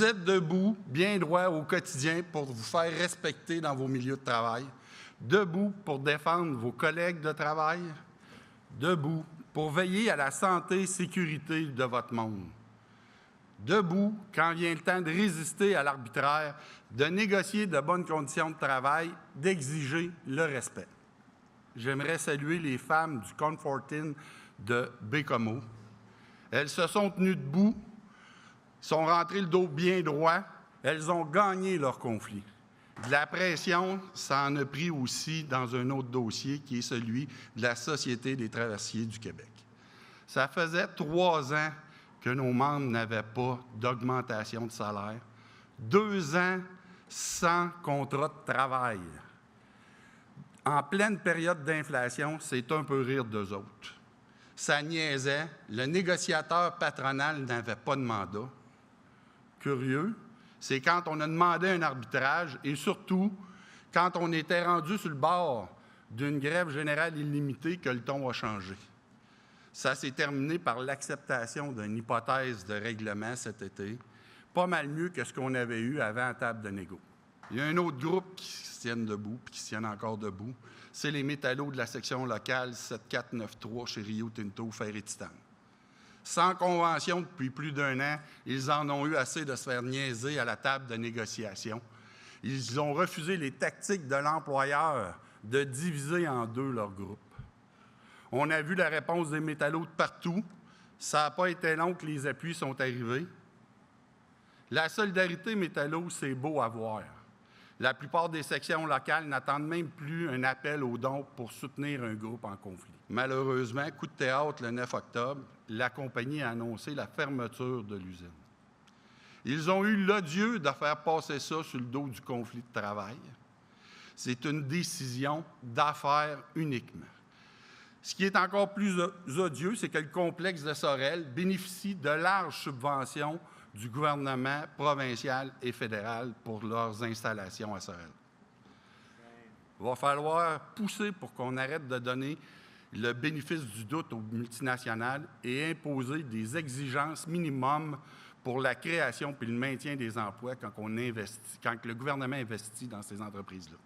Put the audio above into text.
Vous êtes debout, bien droit au quotidien pour vous faire respecter dans vos milieux de travail, debout pour défendre vos collègues de travail, debout pour veiller à la santé et sécurité de votre monde, debout quand vient le temps de résister à l'arbitraire, de négocier de bonnes conditions de travail, d'exiger le respect. J'aimerais saluer les femmes du Confortin de Bécomo. Elles se sont tenues debout, sont rentrées le dos bien droit, elles ont gagné leur conflit. De la pression, ça en a pris aussi dans un autre dossier qui est celui de la Société des traversiers du Québec. Ça faisait 3 ans que nos membres n'avaient pas d'augmentation de salaire, 2 ans sans contrat de travail. En pleine période d'inflation, c'est un peu rire d'eux autres. Ça niaisait, le négociateur patronal n'avait pas de mandat. Curieux, c'est quand on a demandé un arbitrage et surtout quand on était rendu sur le bord d'une grève générale illimitée que le ton a changé. Ça s'est terminé par l'acceptation d'une hypothèse de règlement cet été, pas mal mieux que ce qu'on avait eu avant à table de négo. Il y a un autre groupe qui se tienne debout, puis qui se tienne encore debout, c'est les métallos de la section locale 7493 chez Rio Tinto Fer et Titane. Sans convention depuis plus d'1 an, ils en ont eu assez de se faire niaiser à la table de négociation. Ils ont refusé les tactiques de l'employeur de diviser en 2 leur groupe. On a vu la réponse des métallos de partout. Ça n'a pas été long que les appuis sont arrivés. La solidarité métallo, c'est beau à voir. La plupart des sections locales n'attendent même plus un appel aux dons pour soutenir un groupe en conflit. Malheureusement, coup de théâtre le 9 octobre, la compagnie a annoncé la fermeture de l'usine. Ils ont eu l'odieux de faire passer ça sur le dos du conflit de travail. C'est une décision d'affaires uniquement. Ce qui est encore plus odieux, c'est que le complexe de Sorel bénéficie de larges subventions du gouvernement provincial et fédéral pour leurs installations à Sorel. Il va falloir pousser pour qu'on arrête de donner le bénéfice du doute aux multinationales et imposer des exigences minimum pour la création et le maintien des emplois quand le gouvernement investit dans ces entreprises-là.